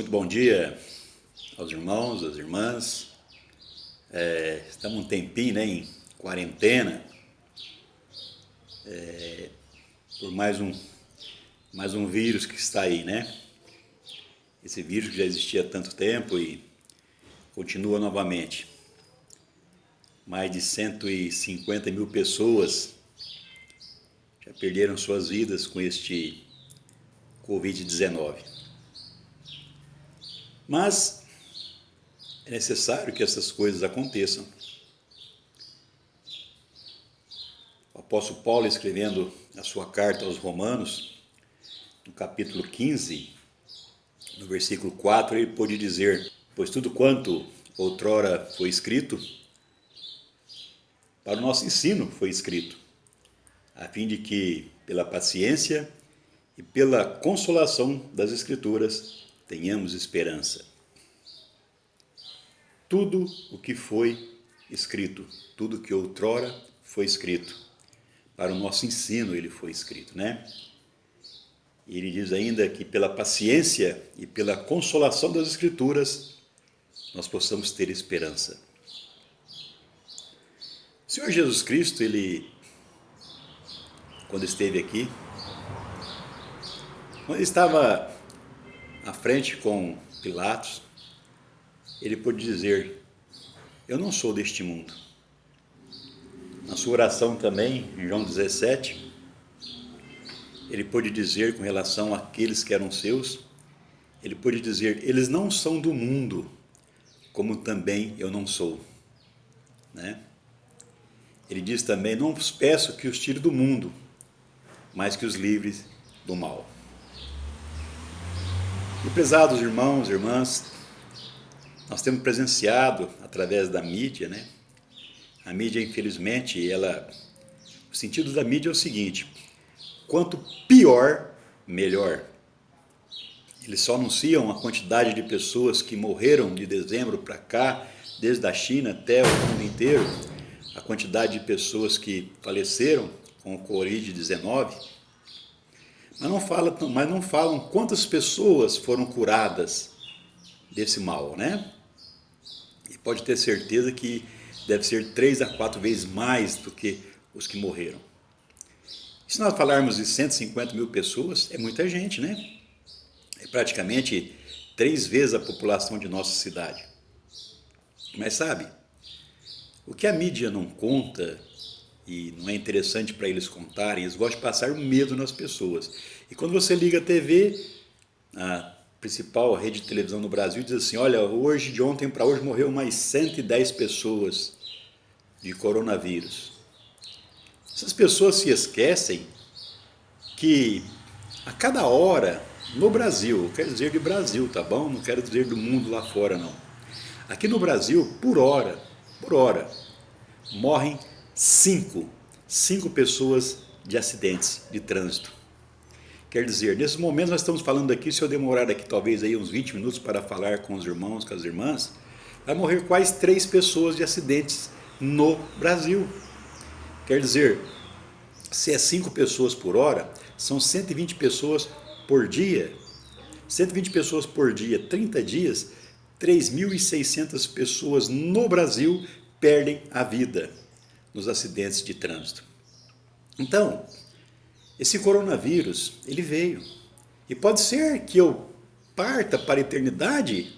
Muito bom dia aos irmãos, às irmãs. Estamos um tempinho, né, em quarentena, por mais um vírus que está aí, né? Esse vírus que já existia há tanto tempo e continua novamente. Mais de 150 mil pessoas já perderam suas vidas com este Covid-19. Mas é necessário que essas coisas aconteçam. O apóstolo Paulo, escrevendo a sua carta aos Romanos, no capítulo 15, no versículo 4, ele pôde dizer: pois tudo quanto outrora foi escrito, para o nosso ensino foi escrito, a fim de que, pela paciência e pela consolação das Escrituras, tenhamos esperança. Tudo o que foi escrito, tudo que outrora foi escrito, para o nosso ensino ele foi escrito, né? E ele diz ainda que pela paciência e pela consolação das Escrituras, nós possamos ter esperança. O Senhor Jesus Cristo, ele, quando esteve aqui, quando ele estava à frente com Pilatos, ele pôde dizer: eu não sou deste mundo. Na sua oração também, em João 17, ele pôde dizer com relação àqueles que eram seus, ele pôde dizer: eles não são do mundo, como também eu não sou, né? Ele diz também: não vos peço que os tire do mundo, mas que os livre do mal. E prezados irmãos e irmãs, nós temos presenciado através da mídia, né? A mídia, infelizmente, o sentido da mídia é o seguinte: quanto pior, melhor. Eles só anunciam a quantidade de pessoas que morreram de dezembro para cá, desde a China até o mundo inteiro, a quantidade de pessoas que faleceram com o Covid-19, mas não falam quantas pessoas foram curadas desse mal, né? E pode ter certeza que deve ser 3 a 4 vezes mais do que os que morreram. Se nós falarmos de 150 mil pessoas, é muita gente, né? É praticamente 3 vezes a população de nossa cidade. Mas sabe, o que a mídia não conta, e não é interessante para eles contarem, eles gostam de passar o medo nas pessoas. E quando você liga a TV, a principal rede de televisão no Brasil diz assim: olha, hoje, de ontem para hoje, morreu mais 110 pessoas de coronavírus. Essas pessoas se esquecem que a cada hora, no Brasil, eu quero dizer de Brasil, tá bom? Não quero dizer do mundo lá fora, não. Aqui no Brasil, por hora, morrem 5 pessoas de acidentes de trânsito. Quer dizer, nesse momento nós estamos falando aqui, se eu demorar aqui talvez aí uns 20 minutos para falar com os irmãos, com as irmãs, vai morrer quase 3 pessoas de acidentes no Brasil. Quer dizer, se é 5 pessoas por hora, são 120 pessoas por dia. 120 pessoas por dia, 30 dias, 3.600 pessoas no Brasil perdem a vida nos acidentes de trânsito. Então, esse coronavírus, ele veio. E pode ser que eu parta para a eternidade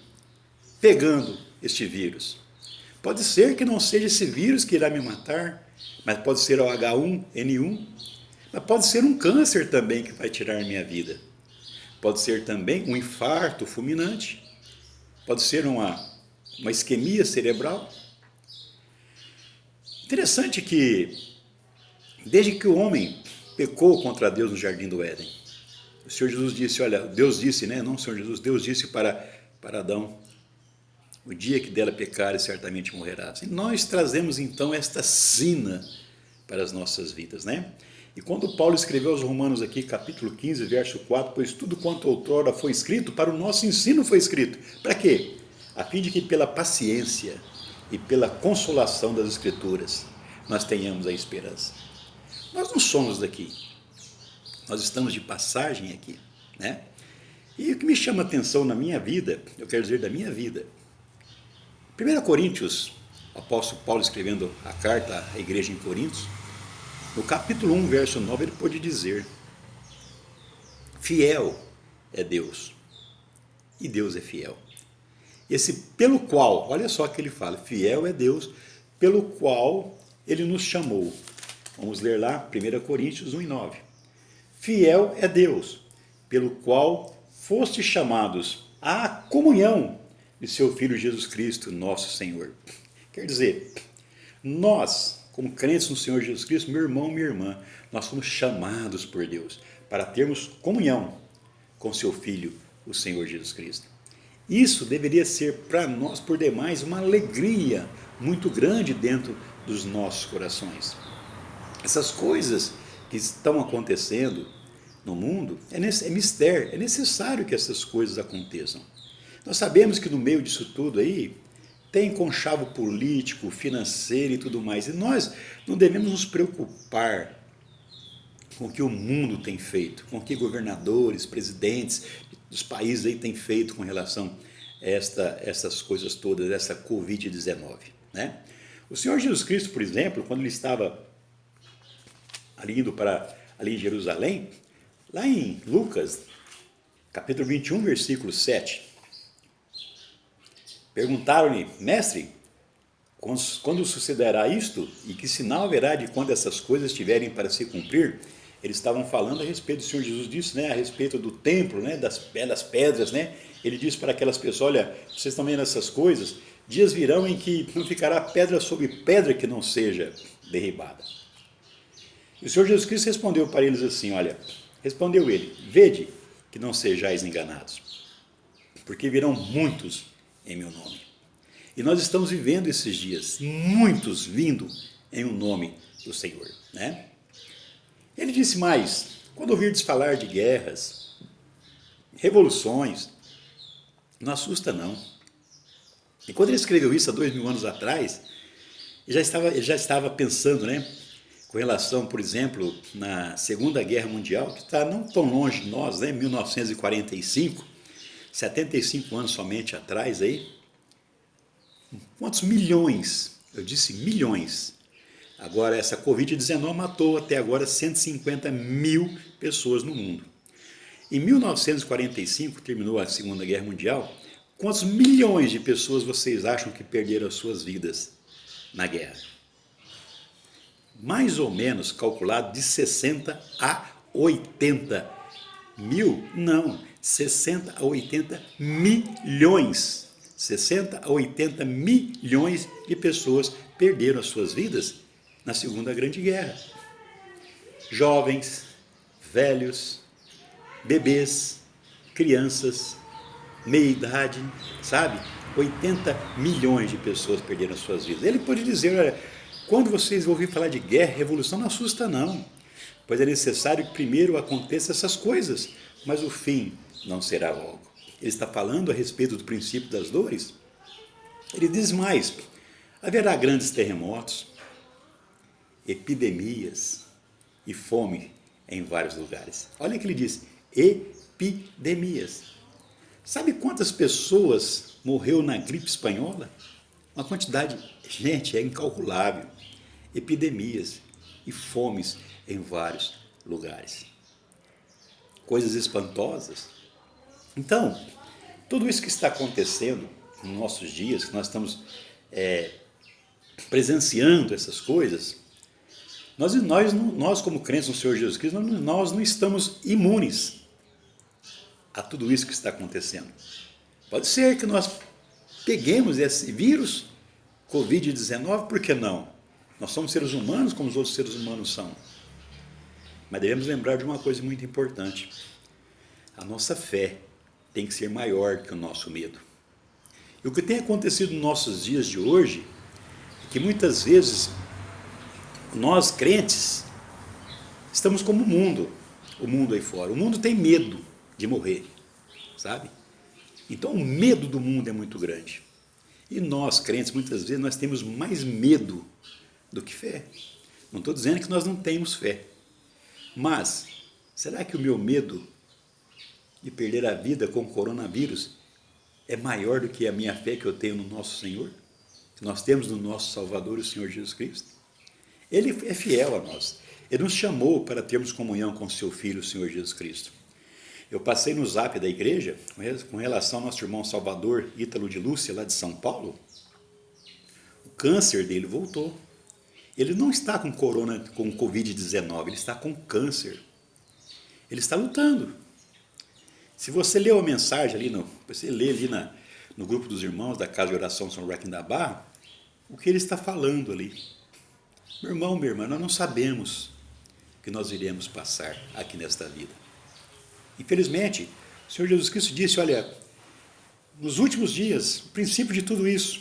pegando este vírus. Pode ser que não seja esse vírus que irá me matar, mas pode ser o H1N1, mas pode ser um câncer também que vai tirar minha vida. Pode ser também um infarto fulminante, pode ser uma isquemia cerebral. Interessante que, desde que o homem pecou contra Deus no Jardim do Éden, o Senhor Jesus disse, olha, Deus disse, né? Não o Senhor Jesus, Deus disse para Adão: o dia que dela pecares, certamente morrerás. E nós trazemos então esta sina para as nossas vidas, né? E quando Paulo escreveu aos Romanos aqui, capítulo 15, verso 4, pois tudo quanto outrora foi escrito, para o nosso ensino foi escrito. Para quê? A fim de que pela paciência e pela consolação das Escrituras nós tenhamos a esperança. Nós não somos daqui, nós estamos de passagem aqui, né? E o que me chama a atenção na minha vida, eu quero dizer da minha vida, 1 Coríntios, o apóstolo Paulo escrevendo a carta à igreja em Coríntios, no capítulo 1, verso 9, ele pode dizer: fiel é Deus, e Deus é fiel. Esse pelo qual, olha só o que ele fala, fiel é Deus, pelo qual ele nos chamou. Vamos ler lá, 1 Coríntios 1 e 9. Fiel é Deus, pelo qual fostes chamados à comunhão de seu Filho Jesus Cristo, nosso Senhor. Quer dizer, nós, como crentes no Senhor Jesus Cristo, meu irmão, minha irmã, nós somos chamados por Deus para termos comunhão com seu Filho, o Senhor Jesus Cristo. Isso deveria ser para nós, por demais, uma alegria muito grande dentro dos nossos corações. Essas coisas que estão acontecendo no mundo é mistério, é necessário que essas coisas aconteçam. Nós sabemos que no meio disso tudo aí tem conchavo político, financeiro e tudo mais, e nós não devemos nos preocupar com o que o mundo tem feito, com o que governadores, presidentes dos países aí têm feito com relação a essas coisas todas, essa Covid-19. Né? O Senhor Jesus Cristo, por exemplo, quando ele estava ali em Jerusalém, lá em Lucas, capítulo 21, versículo 7, perguntaram-lhe: mestre, quando sucederá isto, e que sinal haverá de quando essas coisas estiverem para se cumprir? Eles estavam falando a respeito do Senhor Jesus disse, né, a respeito do templo, né, das belas pedras, né? Ele disse para aquelas pessoas: olha, vocês estão vendo essas coisas, dias virão em que não ficará pedra sobre pedra que não seja derribada. E o Senhor Jesus Cristo respondeu para eles assim, olha, respondeu ele: vede que não sejais enganados, porque virão muitos em meu nome. E nós estamos vivendo esses dias, muitos vindo em o nome do Senhor, né? Ele disse mais: quando ouvirdes falar de guerras, revoluções, não assusta não. E quando ele escreveu isso há 2000 anos atrás, ele já estava pensando, né, com relação, por exemplo, na Segunda Guerra Mundial, que está não tão longe de nós, né, 1945, 75 anos somente atrás aí. Quantos milhões? Eu disse milhões. Agora, essa Covid-19 matou até agora 150 mil pessoas no mundo. Em 1945, terminou a Segunda Guerra Mundial, quantos milhões de pessoas vocês acham que perderam as suas vidas na guerra? Mais ou menos calculado de 60 a 80 mil? Não, 60 a 80 milhões. 60 a 80 milhões de pessoas perderam as suas vidas na Segunda Grande Guerra. Jovens, velhos, bebês, crianças, meia-idade, sabe? 80 milhões de pessoas perderam as suas vidas. Ele pode dizer, olha, quando vocês ouvirem falar de guerra, revolução, não assusta não, pois é necessário que primeiro aconteçam essas coisas, mas o fim não será logo. Ele está falando a respeito do princípio das dores. Ele diz mais: haverá grandes terremotos, epidemias e fome em vários lugares. Olha o que ele diz: epidemias. Sabe quantas pessoas morreu na gripe espanhola? Uma quantidade, gente, é incalculável. Epidemias e fomes em vários lugares. Coisas espantosas. Então, tudo isso que está acontecendo nos nossos dias, que nós estamos presenciando essas coisas, nós como crentes no Senhor Jesus Cristo, nós não estamos imunes a tudo isso que está acontecendo. Pode ser que nós peguemos esse vírus, Covid-19, por que não? Nós somos seres humanos como os outros seres humanos são. Mas devemos lembrar de uma coisa muito importante. A nossa fé tem que ser maior que o nosso medo. E o que tem acontecido nos nossos dias de hoje é que muitas vezes nós crentes estamos como o mundo aí fora. O mundo tem medo de morrer, sabe? Então o medo do mundo é muito grande. E nós crentes, muitas vezes, nós temos mais medo do que fé. Não estou dizendo que nós não temos fé. Mas, será que o meu medo de perder a vida com o coronavírus é maior do que a minha fé que eu tenho no nosso Senhor, que nós temos no nosso Salvador, o Senhor Jesus Cristo. Ele é fiel a nós. Ele nos chamou para termos comunhão com seu Filho, o Senhor Jesus Cristo. Eu passei no zap da igreja com relação ao nosso irmão Salvador Ítalo de Lúcia, lá de São Paulo. O câncer dele voltou. Ele não está com Covid-19, ele está com câncer. Ele está lutando. Se você leu a mensagem ali, você lê ali no grupo dos irmãos da Casa de Oração São Joaquim da Barra, o que ele está falando ali. Meu irmão, minha irmã, nós não sabemos o que nós iremos passar aqui nesta vida. Infelizmente, o Senhor Jesus Cristo disse, olha, nos últimos dias, o princípio de tudo isso,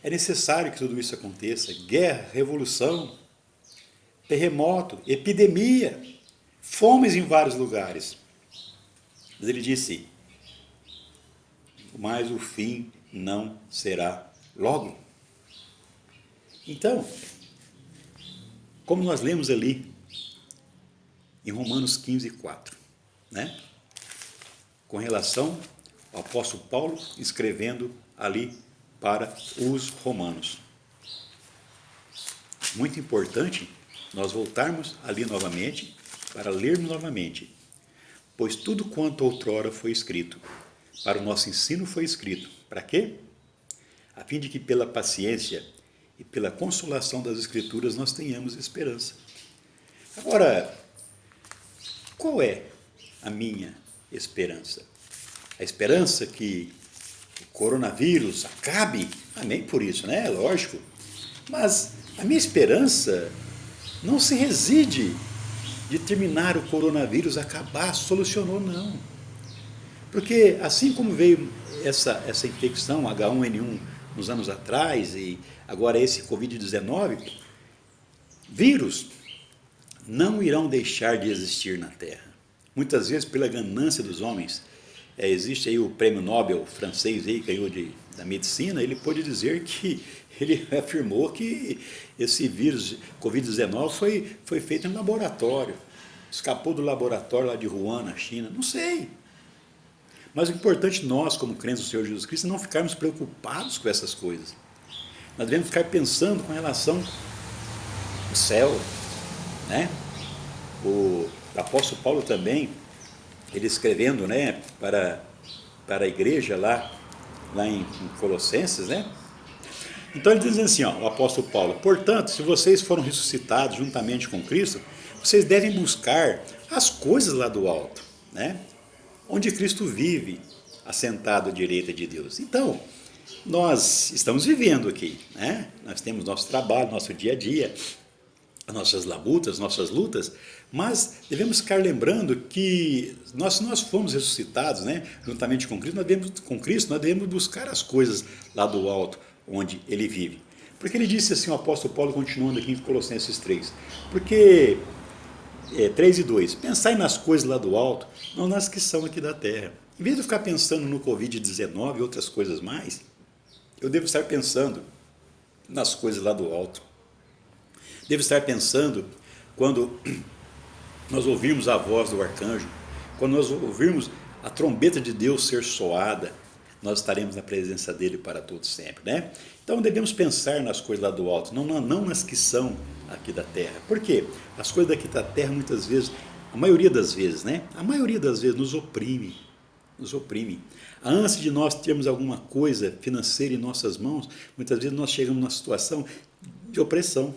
é necessário que tudo isso aconteça, guerra, revolução, terremoto, epidemia, fomes em vários lugares. Mas ele disse, mas o fim não será logo. Então, como nós lemos ali, em Romanos 15, 4, né? Com relação ao apóstolo Paulo escrevendo ali para os romanos. Muito importante nós voltarmos ali novamente, para lermos novamente. Pois tudo quanto outrora foi escrito, para o nosso ensino foi escrito. Para quê? A fim de que pela paciência e pela consolação das Escrituras nós tenhamos esperança. Agora, qual é a minha esperança? A esperança que o coronavírus acabe? Amém por isso, né? Lógico. Mas a minha esperança não se reside de terminar o coronavírus, acabar, solucionou, não. Porque assim como veio essa infecção H1N1 uns anos atrás e agora esse Covid-19, vírus não irão deixar de existir na Terra. Muitas vezes pela ganância dos homens, existe aí o prêmio Nobel francês aí, que ganhou da medicina, ele pôde dizer que, ele afirmou que esse vírus Covid-19 foi feito em laboratório, escapou do laboratório lá de Wuhan, na China, não sei. Mas o importante nós, como crentes do Senhor Jesus Cristo, é não ficarmos preocupados com essas coisas. Nós devemos ficar pensando com relação ao céu, né? O apóstolo Paulo também, ele escrevendo, né, para a igreja lá em Colossenses, né? Então ele diz assim, ó, o apóstolo Paulo, portanto, se vocês foram ressuscitados juntamente com Cristo, vocês devem buscar as coisas lá do alto, né? Onde Cristo vive, assentado à direita de Deus. Então, nós estamos vivendo aqui, né? Nós temos nosso trabalho, nosso dia a dia, nossas labutas, nossas lutas, mas devemos ficar lembrando que se nós fomos ressuscitados, né, juntamente com Cristo, nós devemos buscar as coisas lá do alto, onde Ele vive. Porque ele disse assim, o apóstolo Paulo, continuando aqui em Colossenses 3, porque 3 e 2, pensai nas coisas lá do alto, não nas que são aqui da terra. Em vez de ficar pensando no Covid-19 e outras coisas mais, eu devo estar pensando nas coisas lá do alto. Devo estar pensando quando nós ouvirmos a voz do arcanjo, quando nós ouvirmos a trombeta de Deus ser soada, nós estaremos na presença dele para todo sempre, né? Então devemos pensar nas coisas lá do alto, não nas que são aqui da terra. Por quê? As coisas daqui da terra muitas vezes, a maioria das vezes, né? A maioria das vezes nos oprime. A ânsia de nós termos alguma coisa financeira em nossas mãos, muitas vezes nós chegamos numa situação de opressão.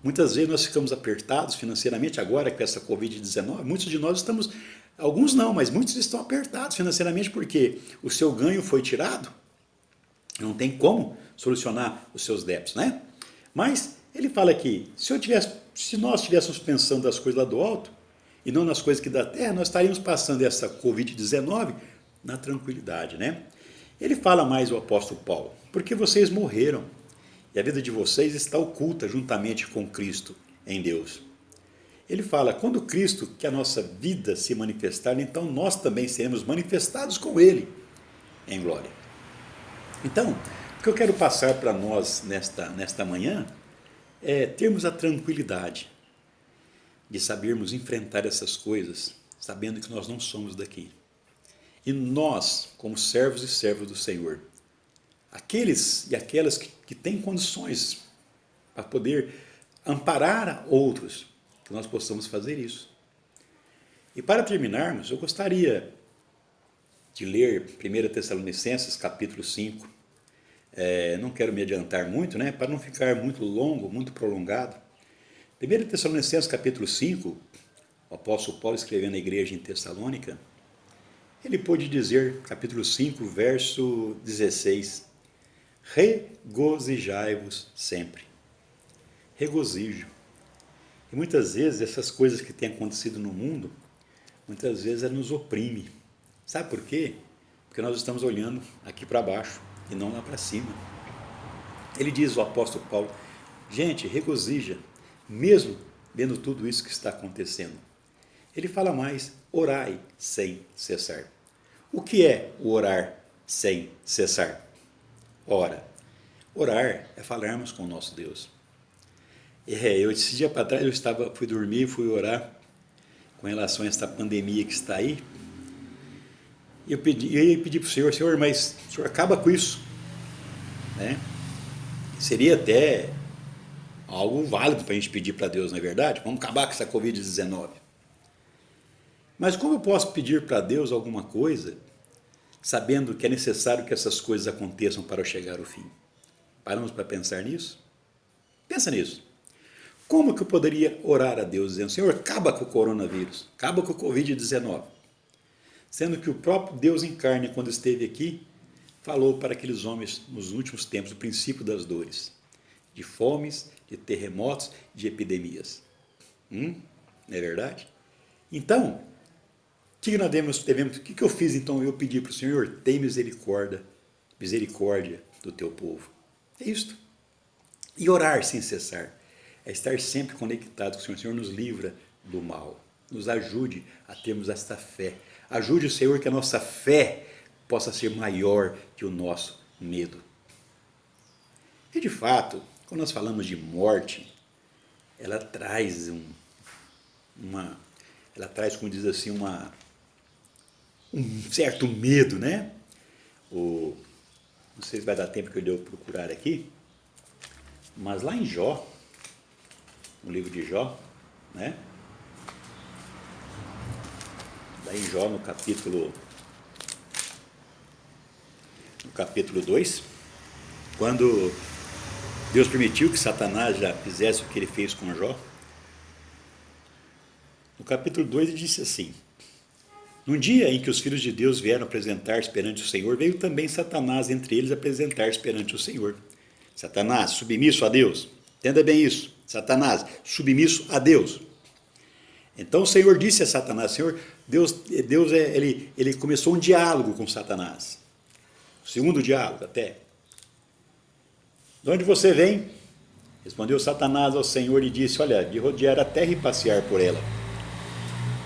Muitas vezes nós ficamos apertados financeiramente agora com essa Covid-19, muitos de nós estamos, alguns não, mas muitos estão apertados financeiramente porque o seu ganho foi tirado, não tem como solucionar os seus débitos, né? Mas ele fala aqui, se nós estivéssemos pensando nas coisas lá do alto e não nas coisas aqui da terra, nós estaríamos passando essa Covid-19 na tranquilidade, né? Ele fala mais o apóstolo Paulo, porque vocês morreram e a vida de vocês está oculta juntamente com Cristo em Deus. Ele fala, quando Cristo, que a nossa vida se manifestar, então nós também seremos manifestados com Ele em glória. Então, o que eu quero passar para nós nesta manhã é termos a tranquilidade de sabermos enfrentar essas coisas sabendo que nós não somos daqui. E nós, como servos e servas do Senhor, aqueles e aquelas que têm condições para poder amparar outros, que nós possamos fazer isso. E para terminarmos, eu gostaria de ler 1 Tessalonicenses, capítulo 5. Não quero me adiantar muito, né, para não ficar muito longo, muito prolongado. 1 Tessalonicenses, capítulo 5, o apóstolo Paulo escrevendo à igreja em Tessalônica, ele pôde dizer, capítulo 5, verso 16, regozijai-vos sempre. Regozijo. E muitas vezes essas coisas que têm acontecido no mundo, muitas vezes ela nos oprime. Sabe por quê? Porque nós estamos olhando aqui para baixo e não lá para cima. Ele diz, o apóstolo Paulo, gente, regozija, mesmo vendo tudo isso que está acontecendo. Ele fala mais, orai sem cessar. O que é o orar sem cessar? Ora, orar é falarmos com o nosso Deus. Esse dia para trás fui dormir e fui orar com relação a esta pandemia que está aí. E eu pedi para o Senhor, Senhor, mas o Senhor acaba com isso. Né? Seria até algo válido para a gente pedir para Deus, não é verdade? Vamos acabar com essa Covid-19. Mas como eu posso pedir para Deus alguma coisa, sabendo que é necessário que essas coisas aconteçam para eu chegar ao fim? Paramos para pensar nisso? Pensa nisso. Como que eu poderia orar a Deus dizendo, Senhor, acaba com o coronavírus, acaba com o Covid-19? Sendo que o próprio Deus em carne, quando esteve aqui, falou para aqueles homens nos últimos tempos, o princípio das dores, de fomes, de terremotos, de epidemias. Não é verdade? Então, o que nós devemos, o que eu fiz então? Eu pedi para o Senhor, tem misericórdia do teu povo. É isto. E orar sem cessar. É estar sempre conectado com o Senhor. O Senhor nos livra do mal. Nos ajude a termos esta fé. Ajude o Senhor que a nossa fé possa ser maior que o nosso medo. E de fato, quando nós falamos de morte, ela traz como diz assim, um certo medo, né? Não sei se vai dar tempo que eu devo procurar aqui, mas lá em Jó, no livro de Jó, né? Lá em Jó, no capítulo 2, quando Deus permitiu que Satanás já fizesse o que ele fez com Jó, no capítulo 2 ele disse assim, num dia em que os filhos de Deus vieram apresentar-se perante o Senhor, veio também Satanás entre eles apresentar-se perante o Senhor. Satanás, submisso a Deus. Entenda bem isso. Satanás, submisso a Deus. Então o Senhor disse a Satanás, Senhor, ele começou um diálogo com Satanás. O segundo diálogo até. De onde você vem? Respondeu Satanás ao Senhor e disse, olha, de rodear a terra e passear por ela.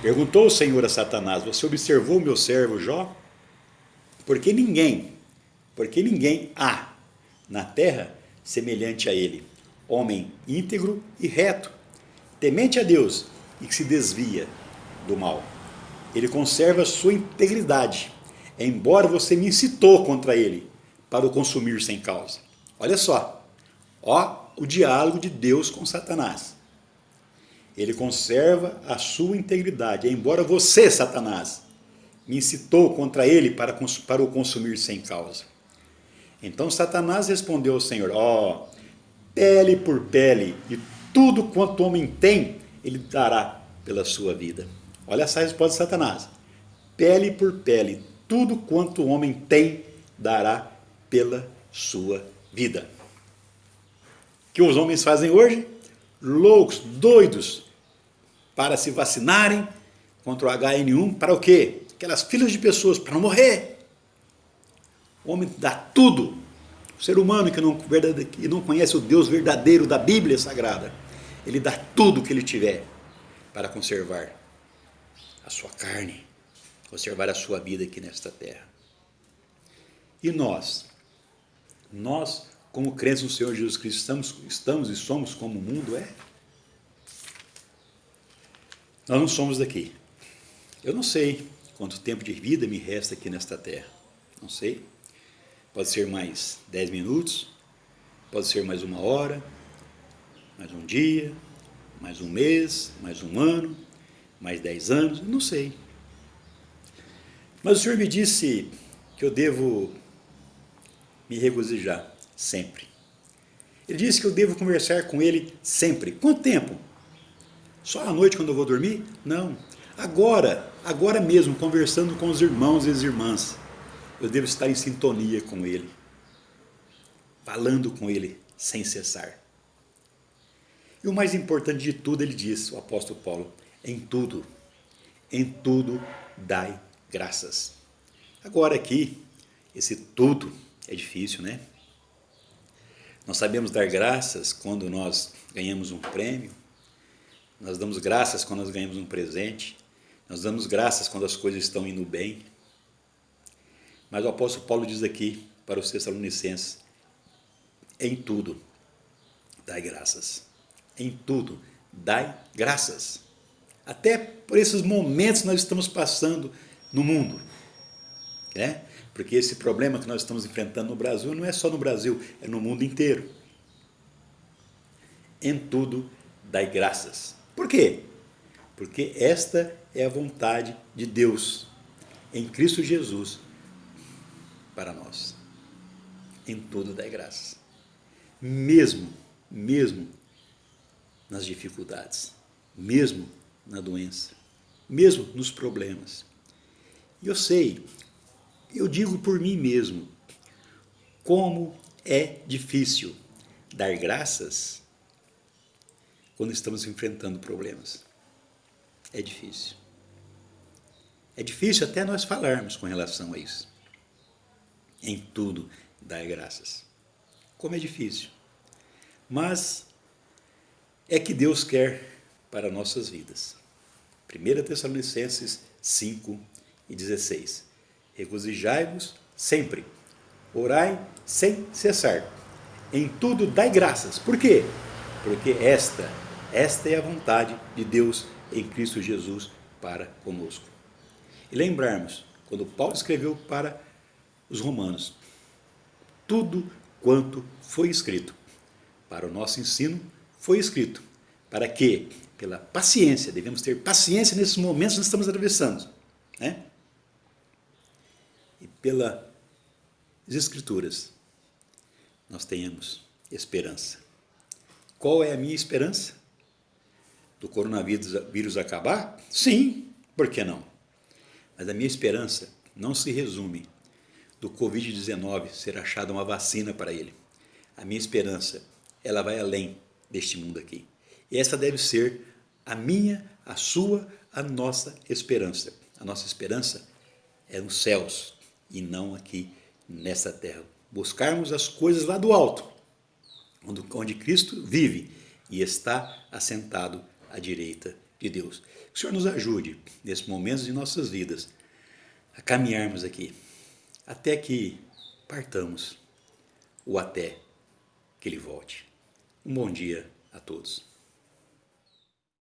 Perguntou o Senhor a Satanás, você observou o meu servo Jó? Porque ninguém há na terra semelhante a ele, homem íntegro e reto, temente a Deus e que se desvia do mal. Ele conserva sua integridade, embora você me incitou contra ele para o consumir sem causa. Olha só, o diálogo de Deus com Satanás. Ele conserva a sua integridade, embora você, Satanás, me incitou contra ele para o consumir sem causa. Então Satanás respondeu ao Senhor, pele por pele, e tudo quanto o homem tem, ele dará pela sua vida. Olha essa resposta de Satanás. Pele por pele, tudo quanto o homem tem, dará pela sua vida. O que os homens fazem hoje? Loucos, doidos, para se vacinarem contra o HN1, para o quê? Aquelas filas de pessoas para não morrer. O homem dá tudo. O ser humano que não conhece o Deus verdadeiro da Bíblia Sagrada, ele dá tudo o que ele tiver para conservar a sua carne, conservar a sua vida aqui nesta terra. E nós, como crentes no Senhor Jesus Cristo, estamos e somos como o mundo é? Nós não somos daqui. Eu não sei quanto tempo de vida me resta aqui nesta terra. Não sei. Pode ser mais 10 minutos, pode ser mais uma hora, mais um dia, mais um mês, mais um ano, mais 10 anos, não sei. Mas o Senhor me disse que eu devo me regozijar sempre. Ele disse que eu devo conversar com Ele sempre. Quanto tempo? Só à noite quando eu vou dormir? Não. Agora mesmo, conversando com os irmãos e as irmãs, eu devo estar em sintonia com Ele, falando com Ele sem cessar. E o mais importante de tudo, ele diz, o apóstolo Paulo, em tudo dai graças. Agora aqui, esse tudo é difícil, né? Nós sabemos dar graças quando nós ganhamos um prêmio, nós damos graças quando nós ganhamos um presente, nós damos graças quando as coisas estão indo bem. Mas o apóstolo Paulo diz aqui para os Tessalonicenses, em tudo dai graças. Em tudo dai graças. Até por esses momentos que nós estamos passando no mundo, né? Porque esse problema que nós estamos enfrentando no Brasil não é só no Brasil, é no mundo inteiro. Em tudo dai graças. Por quê? Porque esta é a vontade de Deus em Cristo Jesus para nós. Em tudo dai graças. Mesmo nas dificuldades, mesmo na doença, mesmo nos problemas. E eu sei, eu digo por mim mesmo, como é difícil dar graças quando estamos enfrentando problemas. É difícil. É difícil até nós falarmos com relação a isso. Em tudo dar graças. Como é difícil. Mas é que Deus quer para nossas vidas. 1 Tessalonicenses 5:16. Regozijai-vos sempre, orai sem cessar, em tudo dai graças. Por quê? Porque esta é a vontade de Deus em Cristo Jesus para conosco. E lembrarmos, quando Paulo escreveu para os romanos, tudo quanto foi escrito para o nosso ensino foi escrito, para que, pela paciência, devemos ter paciência nesses momentos que nós estamos atravessando, né? E pelas Escrituras, nós tenhamos esperança. Qual é a minha esperança? Do coronavírus acabar? Sim, por que não? Mas a minha esperança não se resume do Covid-19 ser achada uma vacina para ele. A minha esperança, ela vai além deste mundo aqui. E essa deve ser a minha, a sua, a nossa esperança. A nossa esperança é nos céus e não aqui nessa terra. Buscarmos as coisas lá do alto, onde Cristo vive e está assentado à direita de Deus. Que o Senhor nos ajude, nesses momentos de nossas vidas, a caminharmos aqui, até que partamos, ou até que Ele volte. Um bom dia a todos.